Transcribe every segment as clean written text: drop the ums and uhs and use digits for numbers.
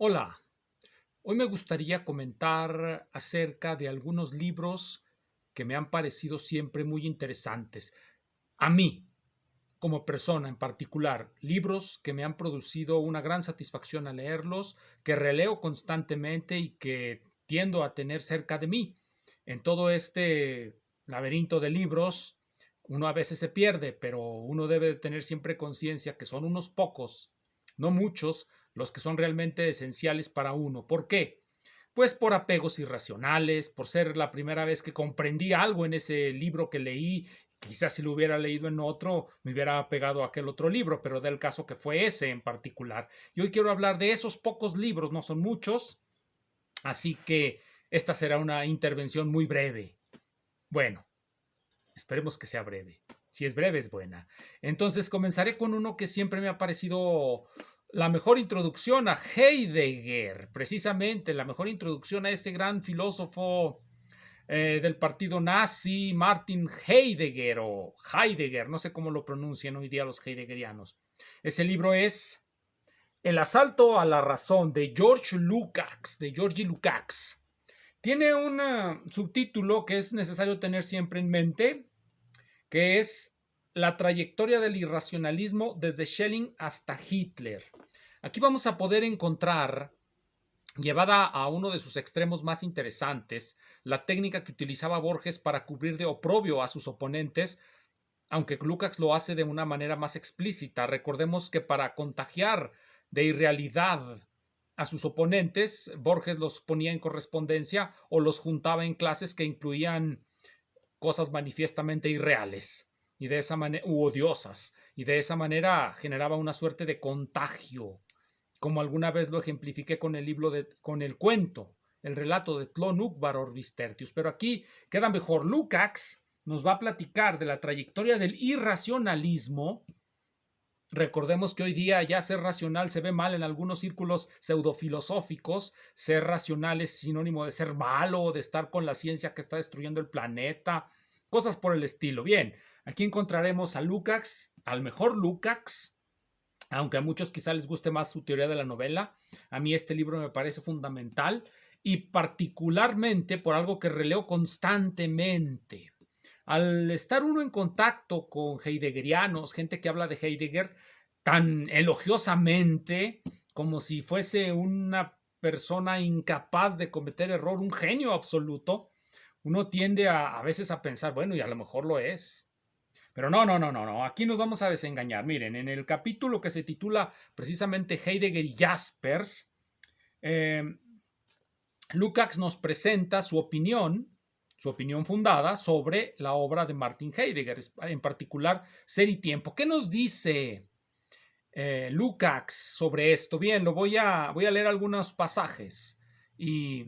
Hola, hoy me gustaría comentar acerca de algunos libros que me han parecido siempre muy interesantes. A mí, como persona en particular, libros que me han producido una gran satisfacción al leerlos, que releo constantemente y que tiendo a tener cerca de mí. En todo este laberinto de libros, uno a veces se pierde, pero uno debe de tener siempre conciencia que son unos pocos, no muchos, los que son realmente esenciales para uno. ¿Por qué? Pues por apegos irracionales, por ser la primera vez que comprendí algo en ese libro que leí. Quizás si lo hubiera leído en otro, me hubiera pegado a aquel otro libro, pero del caso que fue ese en particular. Y hoy quiero hablar de esos pocos libros, no son muchos, así que esta será una intervención muy breve. Bueno, esperemos que sea breve. Si es breve, es buena. Entonces comenzaré con uno que siempre me ha parecido la mejor introducción a Heidegger, precisamente la mejor introducción a ese gran filósofo del partido nazi, Martin Heidegger o Heidegger, no sé cómo lo pronuncian hoy día los heideggerianos. Ese libro es El asalto a la razón de George Lukács, de Georgi Lukács. Tiene un subtítulo que es necesario tener siempre en mente, que es La trayectoria del irracionalismo desde Schelling hasta Hitler. Aquí vamos a poder encontrar, llevada a uno de sus extremos más interesantes, la técnica que utilizaba Borges para cubrir de oprobio a sus oponentes, aunque Lukács lo hace de una manera más explícita. Recordemos que para contagiar de irrealidad a sus oponentes, Borges los ponía en correspondencia o los juntaba en clases que incluían cosas manifiestamente irreales y de esa manera u odiosas, y de esa manera generaba una suerte de contagio, como alguna vez lo ejemplifiqué con el libro con el cuento, el relato de Tlön Uqbar Tertius. Pero aquí queda mejor. Lukács nos va a platicar de la trayectoria del irracionalismo. Recordemos que hoy día ya ser racional se ve mal en algunos círculos pseudofilosóficos. Ser racional es sinónimo de ser malo, de estar con la ciencia que está destruyendo el planeta, cosas por el estilo. Bien, aquí encontraremos a Lukács, al mejor Lukács, aunque a muchos quizá les guste más su teoría de la novela. A mí este libro me parece fundamental y particularmente por algo que releo constantemente. Al estar uno en contacto con heideggerianos, gente que habla de Heidegger tan elogiosamente como si fuese una persona incapaz de cometer error, un genio absoluto, uno tiende a veces a pensar, bueno, y a lo mejor lo es. Pero no. Aquí nos vamos a desengañar. Miren, en el capítulo que se titula precisamente Heidegger y Jaspers, eh, Lukács nos presenta su opinión fundada sobre la obra de Martin Heidegger, en particular Ser y Tiempo. ¿Qué nos dice Lukács sobre esto? Bien, voy a leer algunos pasajes y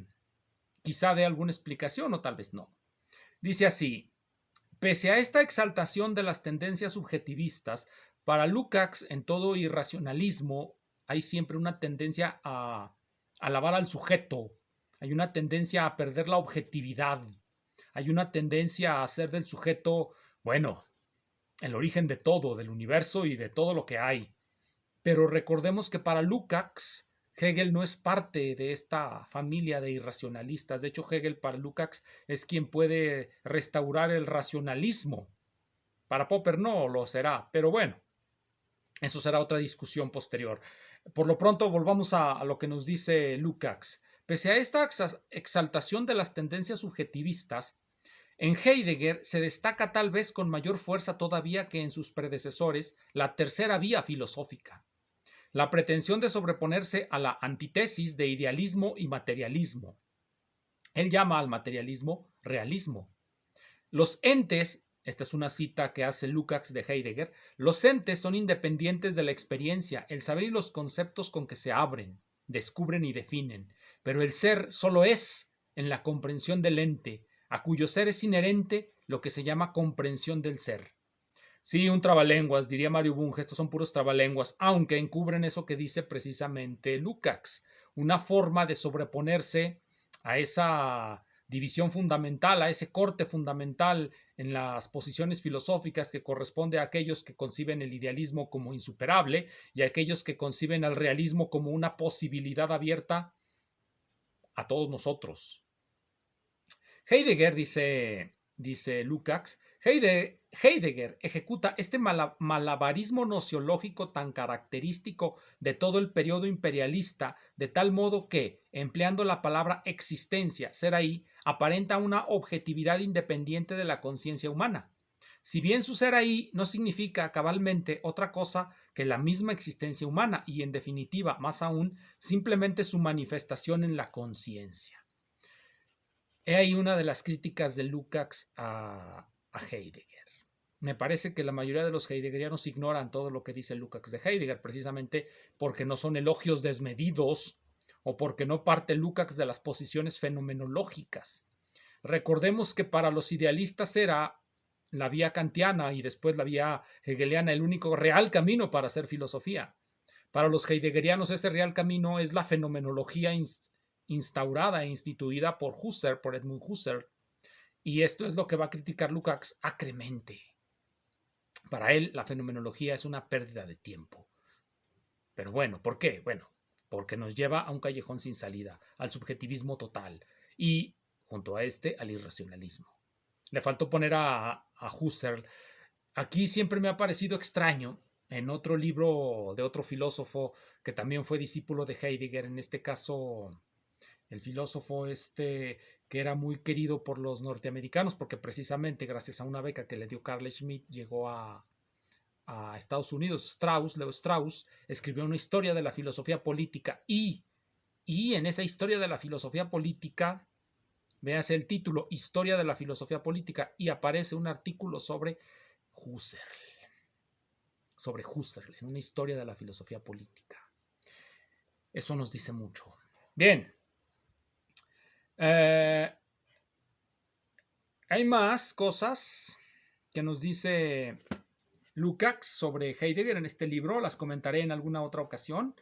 quizá dé alguna explicación o tal vez no. Dice así: pese a esta exaltación de las tendencias subjetivistas, para Lukács en todo irracionalismo hay siempre una tendencia a alabar al sujeto, hay una tendencia a perder la objetividad, hay una tendencia a hacer del sujeto, bueno, el origen de todo, del universo y de todo lo que hay. Pero recordemos que para Lukács, Hegel no es parte de esta familia de irracionalistas. De hecho, Hegel para Lukács es quien puede restaurar el racionalismo. Para Popper no lo será, pero bueno, eso será otra discusión posterior. Por lo pronto, volvamos a lo que nos dice Lukács. Pese a esta exaltación de las tendencias subjetivistas, en Heidegger se destaca tal vez con mayor fuerza todavía que en sus predecesores la tercera vía filosófica, la pretensión de sobreponerse a la antítesis de idealismo y materialismo. Él llama al materialismo realismo. Los entes, esta es una cita que hace Lukács de Heidegger, los entes son independientes de la experiencia, el saber y los conceptos con que se abren, descubren y definen, pero el ser solo es en la comprensión del ente, a cuyo ser es inherente lo que se llama comprensión del ser. Sí, un trabalenguas, diría Mario Bunge, estos son puros trabalenguas, aunque encubren eso que dice precisamente Lukács, una forma de sobreponerse a esa división fundamental, a ese corte fundamental en las posiciones filosóficas que corresponde a aquellos que conciben el idealismo como insuperable y a aquellos que conciben al realismo como una posibilidad abierta a todos nosotros. Heidegger, dice Lukács, Heidegger ejecuta este malabarismo nociológico tan característico de todo el periodo imperialista, de tal modo que, empleando la palabra existencia, ser ahí, aparenta una objetividad independiente de la conciencia humana. Si bien su ser ahí no significa cabalmente otra cosa que la misma existencia humana y, en definitiva, más aún, simplemente su manifestación en la conciencia. He ahí una de las críticas de Lukács a Heidegger. Me parece que la mayoría de los heideggerianos ignoran todo lo que dice Lukács de Heidegger, precisamente porque no son elogios desmedidos o porque no parte Lukács de las posiciones fenomenológicas. Recordemos que para los idealistas era la vía kantiana y después la vía hegeliana el único real camino para hacer filosofía. Para los heideggerianos ese real camino es la fenomenología instaurada e instituida por Husserl, por Edmund Husserl, y esto es lo que va a criticar Lukács acremente. Para él, la fenomenología es una pérdida de tiempo. Pero bueno, ¿por qué? Bueno, porque nos lleva a un callejón sin salida, al subjetivismo total y, junto a este, al irracionalismo. Le faltó poner a Husserl. Aquí siempre me ha parecido extraño, en otro libro de otro filósofo que también fue discípulo de Heidegger, en este caso el filósofo que era muy querido por los norteamericanos porque precisamente gracias a una beca que le dio Carl Schmitt llegó a Estados Unidos. Leo Strauss, escribió una historia de la filosofía política y en esa historia de la filosofía política, véase el título, Historia de la filosofía política, y aparece un artículo sobre Husserl, en una historia de la filosofía política. Eso nos dice mucho. Bien. Hay más cosas que nos dice Lukács sobre Heidegger en este libro. Las comentaré en alguna otra ocasión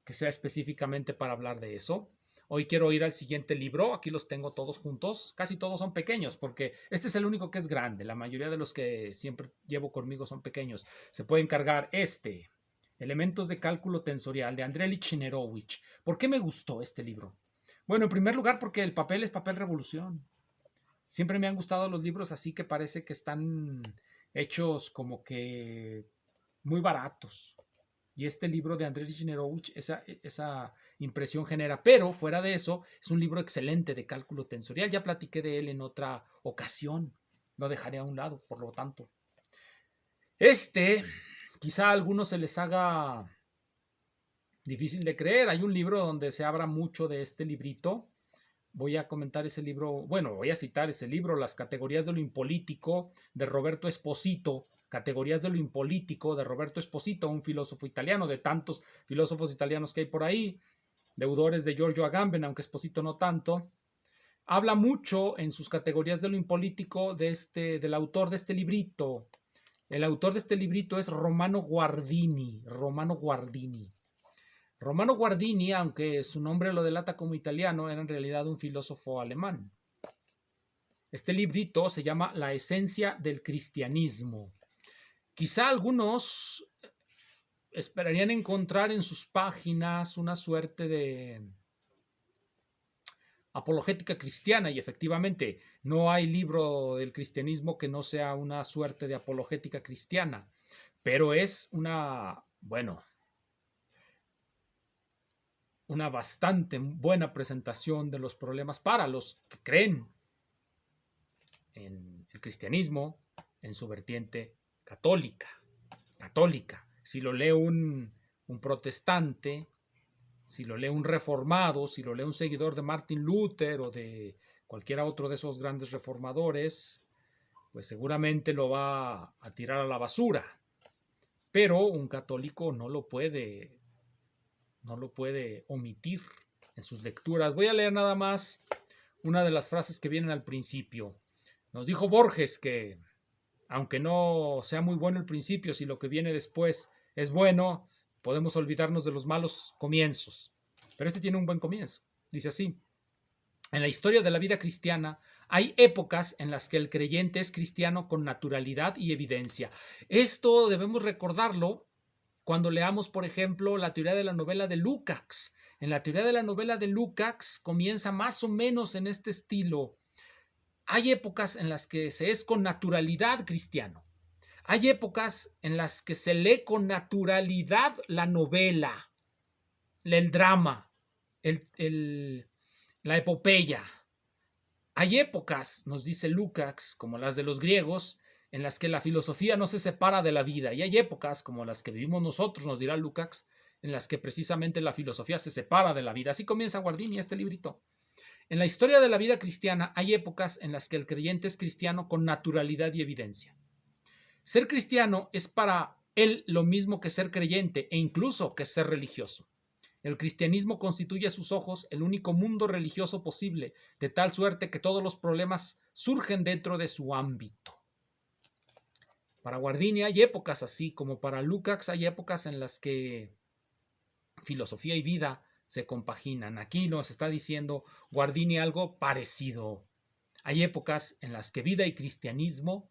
que sea específicamente para hablar de eso. Hoy quiero ir al siguiente libro. Aquí los tengo todos juntos. Casi todos son pequeños porque este es el único que es grande. La mayoría de los que siempre llevo conmigo son pequeños. Se puede encargar Elementos de cálculo tensorial, de Andrei Lichnierowicz. ¿Por qué me gustó este libro? Bueno, en primer lugar porque el papel es papel revolución. Siempre me han gustado los libros así que parece que están hechos como que muy baratos. Y este libro de Andrei Lichnierowicz esa impresión genera. Pero fuera de eso, es un libro excelente de cálculo tensorial. Ya platiqué de él en otra ocasión. Lo dejaré a un lado, por lo tanto. Quizá a algunos se les haga difícil de creer. Hay un libro donde se habla mucho de este librito. Voy a comentar ese libro, voy a citar ese libro, Las categorías de lo impolítico, de Roberto Esposito. Categorías de lo impolítico, de Roberto Esposito, un filósofo italiano, de tantos filósofos italianos que hay por ahí, deudores de Giorgio Agamben, aunque Esposito no tanto. Habla mucho en sus categorías de lo impolítico del autor de este librito. El autor de este librito es Romano Guardini. Romano Guardini, aunque su nombre lo delata como italiano, era en realidad un filósofo alemán. Este librito se llama La esencia del cristianismo. Quizá algunos esperarían encontrar en sus páginas una suerte de apologética cristiana, y efectivamente no hay libro del cristianismo que no sea una suerte de apologética cristiana, pero es una bastante buena presentación de los problemas para los que creen en el cristianismo en su vertiente católica. Si lo lee un protestante, si lo lee un reformado, si lo lee un seguidor de Martin Luther o de cualquiera otro de esos grandes reformadores, pues seguramente lo va a tirar a la basura. Pero un católico no lo puede omitir en sus lecturas. Voy a leer nada más una de las frases que vienen al principio. Nos dijo Borges que, aunque no sea muy bueno el principio, si lo que viene después es bueno, podemos olvidarnos de los malos comienzos. Pero este tiene un buen comienzo. Dice así: en la historia de la vida cristiana Hay épocas en las que el creyente es cristiano con naturalidad y evidencia. Esto debemos recordarlo cuando leamos, por ejemplo, la teoría de la novela de Lukács. En la teoría de la novela de Lukács comienza más o menos en este estilo. Hay épocas en las que se es con naturalidad cristiano. Hay épocas en las que se lee con naturalidad la novela, el drama, la epopeya. Hay épocas, nos dice Lukács, como las de los griegos, en las que la filosofía no se separa de la vida. Y hay épocas, como las que vivimos nosotros, nos dirá Lukács, en las que precisamente la filosofía se separa de la vida. Así comienza Guardini este librito. En la historia de la vida cristiana hay épocas en las que el creyente es cristiano con naturalidad y evidencia. Ser cristiano es para él lo mismo que ser creyente e incluso que ser religioso. El cristianismo constituye a sus ojos el único mundo religioso posible, de tal suerte que todos los problemas surgen dentro de su ámbito. Para Guardini hay épocas así, como para Lukács hay épocas en las que filosofía y vida se compaginan. Aquí nos está diciendo Guardini algo parecido. Hay épocas en las que vida y cristianismo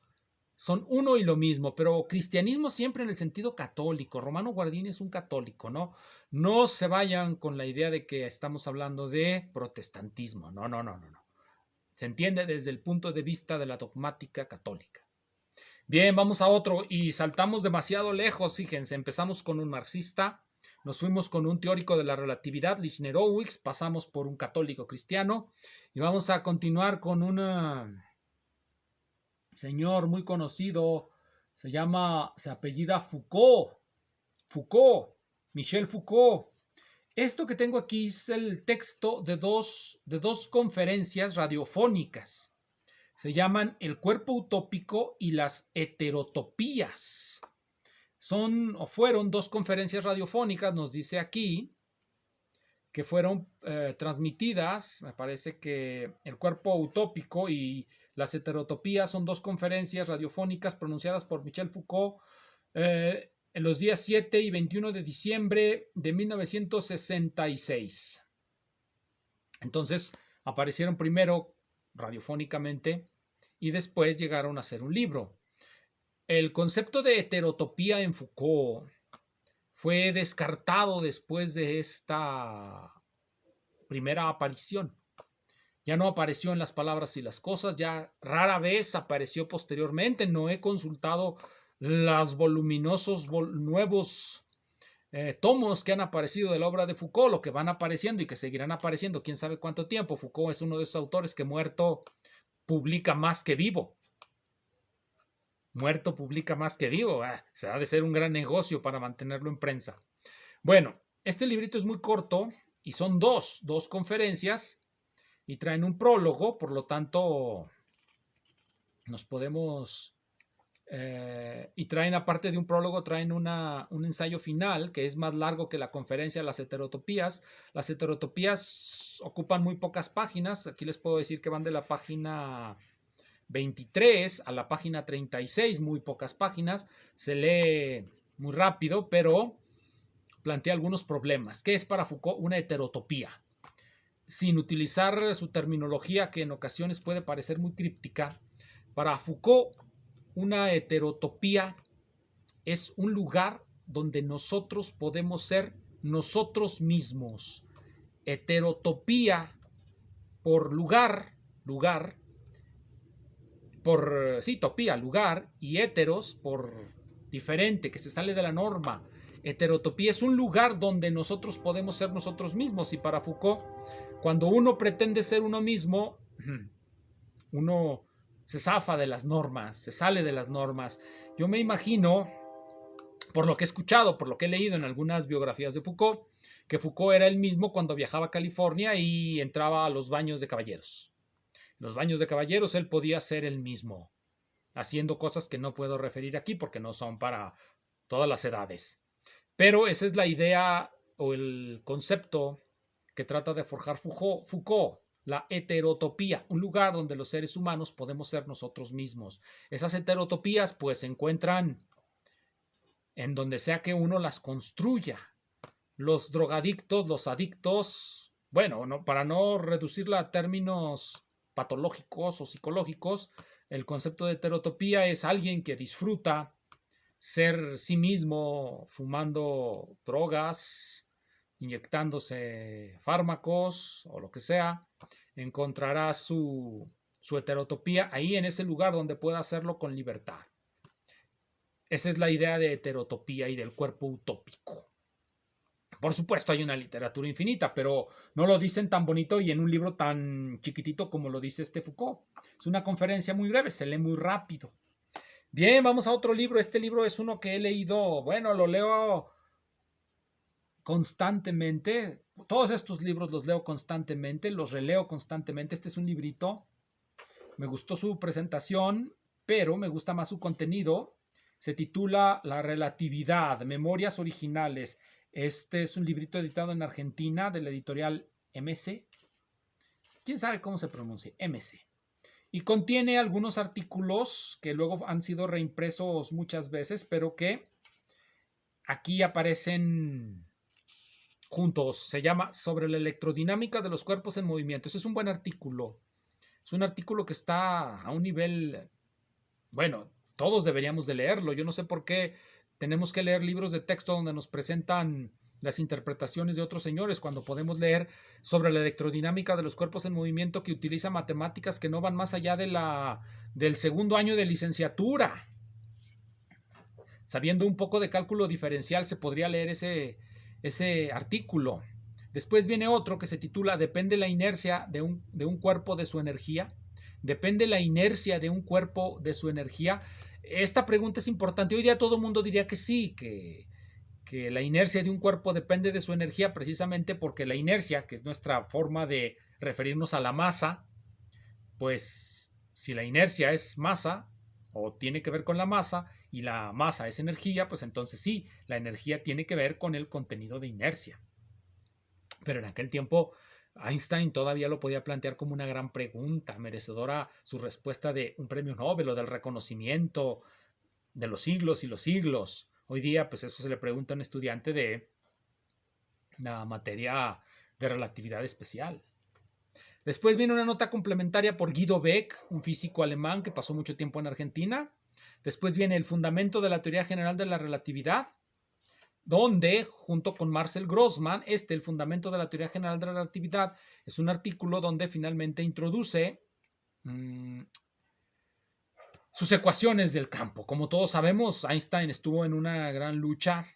son uno y lo mismo, pero cristianismo siempre en el sentido católico. Romano Guardini es un católico, ¿no? No se vayan con la idea de que estamos hablando de protestantismo. No. Se entiende desde el punto de vista de la dogmática católica. Bien, vamos a otro y saltamos demasiado lejos, fíjense. Empezamos con un marxista, nos fuimos con un teórico de la relatividad, Lichner-Owicz, pasamos por un católico cristiano y vamos a continuar con un señor muy conocido, se apellida Foucault, Michel Foucault. Esto que tengo aquí es el texto de dos conferencias radiofónicas. Se llaman El cuerpo utópico y las heterotopías. Fueron dos conferencias radiofónicas, nos dice aquí, que fueron transmitidas. Me parece que El cuerpo utópico y las heterotopías son dos conferencias radiofónicas pronunciadas por Michel Foucault en los días 7 y 21 de diciembre de 1966. Entonces aparecieron primero radiofónicamente y después llegaron a ser un libro. El concepto de heterotopía en Foucault fue descartado después de esta primera aparición. Ya no apareció en Las palabras y las cosas, ya rara vez apareció posteriormente. No he consultado los voluminosos nuevos tomos que han aparecido de la obra de Foucault, lo que van apareciendo y que seguirán apareciendo quién sabe cuánto tiempo. Foucault es uno de esos autores que muerto publica más que vivo. Muerto publica más que vivo. Se ha de ser un gran negocio para mantenerlo en prensa. Bueno, este librito es muy corto y son dos conferencias y traen un prólogo, por lo tanto nos podemos... y traen, aparte de un prólogo, traen un ensayo final que es más largo que la conferencia de las heterotopías. Las heterotopías ocupan muy pocas páginas. Aquí les puedo decir que van de la página 23 a la página 36, muy pocas páginas. Se lee muy rápido, pero plantea algunos problemas. ¿Qué es para Foucault una heterotopía? Sin utilizar su terminología, que en ocasiones puede parecer muy críptica, para Foucault una heterotopía es un lugar donde nosotros podemos ser nosotros mismos. Heterotopía por lugar, topía, lugar, y heteros por diferente, que se sale de la norma. Heterotopía es un lugar donde nosotros podemos ser nosotros mismos. Y para Foucault, cuando uno pretende ser uno mismo, uno se zafa de las normas, se sale de las normas. Yo me imagino, por lo que he escuchado, por lo que he leído en algunas biografías de Foucault, que Foucault era él mismo cuando viajaba a California y entraba a los baños de caballeros. En los baños de caballeros él podía ser él mismo, haciendo cosas que no puedo referir aquí porque no son para todas las edades. Pero esa es la idea o el concepto que trata de forjar Foucault. La heterotopía, un lugar donde los seres humanos podemos ser nosotros mismos. Esas heterotopías pues se encuentran en donde sea que uno las construya. Los drogadictos, los adictos, bueno, para no reducirla a términos patológicos o psicológicos, el concepto de heterotopía es alguien que disfruta ser sí mismo fumando drogas, inyectándose fármacos o lo que sea, encontrará su heterotopía ahí en ese lugar donde pueda hacerlo con libertad. Esa es la idea de heterotopía y del cuerpo utópico. Por supuesto, hay una literatura infinita, pero no lo dicen tan bonito y en un libro tan chiquitito como lo dice Foucault. Es una conferencia muy breve, se lee muy rápido. Bien, vamos a otro libro. Este libro es uno que he leído, bueno, lo leo constantemente. Todos estos libros los leo constantemente, los releo constantemente. Este es un librito. Me gustó su presentación, pero me gusta más su contenido. Se titula La relatividad, Memorias originales. Este es un librito editado en Argentina de la editorial MC. ¿Quién sabe cómo se pronuncia? MC. Y contiene algunos artículos que luego han sido reimpresos muchas veces, pero que aquí aparecen juntos. Se llama Sobre la electrodinámica de los cuerpos en movimiento. Ese es un buen artículo. Es un artículo que está a un nivel, bueno, todos deberíamos de leerlo. Yo no sé por qué tenemos que leer libros de texto donde nos presentan las interpretaciones de otros señores cuando podemos leer sobre la electrodinámica de los cuerpos en movimiento que utiliza matemáticas que no van más allá del segundo año de licenciatura. Sabiendo un poco de cálculo diferencial se podría leer ese artículo. Después viene otro que se titula ¿Depende la inercia de un cuerpo de su energía? ¿Depende la inercia de un cuerpo de su energía? Esta pregunta es importante. Hoy día todo el mundo diría que sí, que la inercia de un cuerpo depende de su energía precisamente porque la inercia, que es nuestra forma de referirnos a la masa, pues si la inercia es masa o tiene que ver con la masa y la masa es energía, pues entonces sí, la energía tiene que ver con el contenido de inercia. Pero en aquel tiempo Einstein todavía lo podía plantear como una gran pregunta, merecedora su respuesta de un premio Nobel o del reconocimiento de los siglos y los siglos. Hoy día, pues eso se le pregunta a un estudiante de la materia de relatividad especial. Después viene una nota complementaria por Guido Beck, un físico alemán que pasó mucho tiempo en Argentina. Después viene el fundamento de la teoría general de la relatividad, donde, junto con Marcel Grossman, el fundamento de la teoría general de la relatividad, es un artículo donde finalmente introduce sus ecuaciones del campo. Como todos sabemos, Einstein estuvo en una gran lucha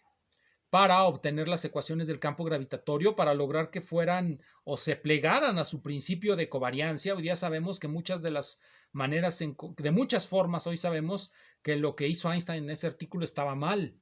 para obtener las ecuaciones del campo gravitatorio, para lograr que fueran o se plegaran a su principio de covariancia. Hoy día sabemos que muchas de las maneras, de muchas formas, hoy sabemos que lo que hizo Einstein en ese artículo estaba mal.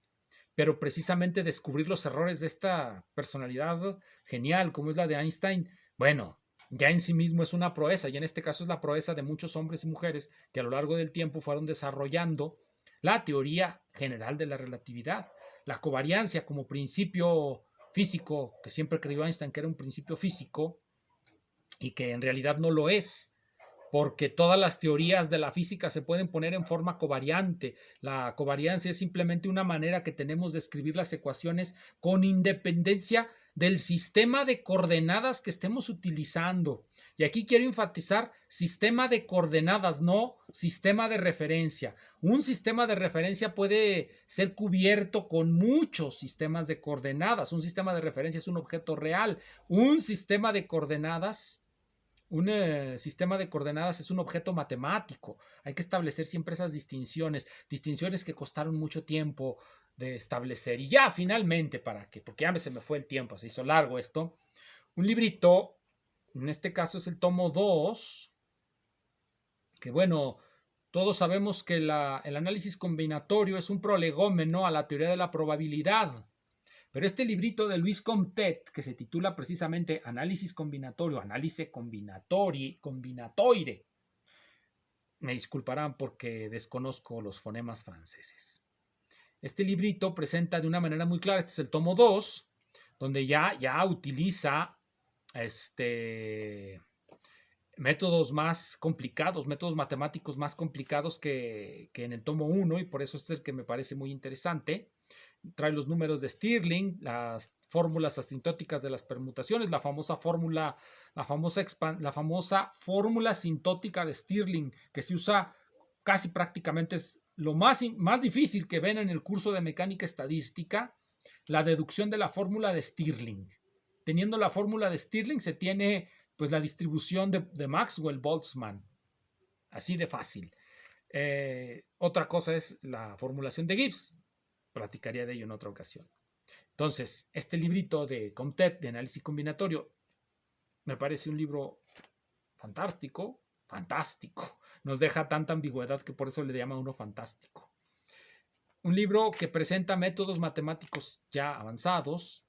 Pero precisamente descubrir los errores de esta personalidad genial como es la de Einstein, bueno, ya en sí mismo es una proeza, y en este caso es la proeza de muchos hombres y mujeres que a lo largo del tiempo fueron desarrollando la teoría general de la relatividad, la covariancia como principio físico, que siempre creyó Einstein que era un principio físico y que en realidad no lo es, porque todas las teorías de la física se pueden poner en forma covariante. La covariancia es simplemente una manera que tenemos de escribir las ecuaciones con independencia del sistema de coordenadas que estemos utilizando. Y aquí quiero enfatizar sistema de coordenadas, no sistema de referencia. Un sistema de referencia puede ser cubierto con muchos sistemas de coordenadas. Un sistema de referencia es un objeto real. Un sistema de coordenadas sistema de coordenadas es un objeto matemático. Hay que establecer siempre esas distinciones que costaron mucho tiempo de establecer. Y ya finalmente, porque ya se me fue el tiempo, se hizo largo esto, un librito, en este caso es el tomo 2, que bueno, todos sabemos que el análisis combinatorio es un prolegómeno a la teoría de la probabilidad. Pero este librito de Luis Comtet, que se titula precisamente Análisis combinatorio, Análisis combinatoire, me disculparán porque desconozco los fonemas franceses. Este librito presenta de una manera muy clara, este es el tomo 2, donde ya utiliza métodos más complicados, métodos matemáticos más complicados que en el tomo 1, y por eso este es el que me parece muy interesante. trae los números de Stirling, las fórmulas asintóticas de las permutaciones, la famosa fórmula asintótica de Stirling, que se usa casi prácticamente, es lo más difícil que ven en el curso de mecánica estadística, la deducción de la fórmula de Stirling. Teniendo la fórmula de Stirling se tiene pues la distribución de Maxwell-Boltzmann. Así de fácil. Otra cosa es la formulación de Gibbs. Platicaría de ello en otra ocasión. Entonces, este librito de Comtet de análisis combinatorio me parece un libro fantástico. Nos deja tanta ambigüedad que por eso le llama uno fantástico. Un libro que presenta métodos matemáticos ya avanzados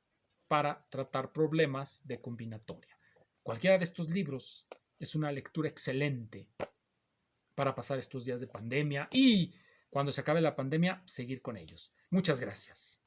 para tratar problemas de combinatoria. Cualquiera de estos libros es una lectura excelente para pasar estos días de pandemia y cuando se acabe la pandemia, seguir con ellos. Muchas gracias.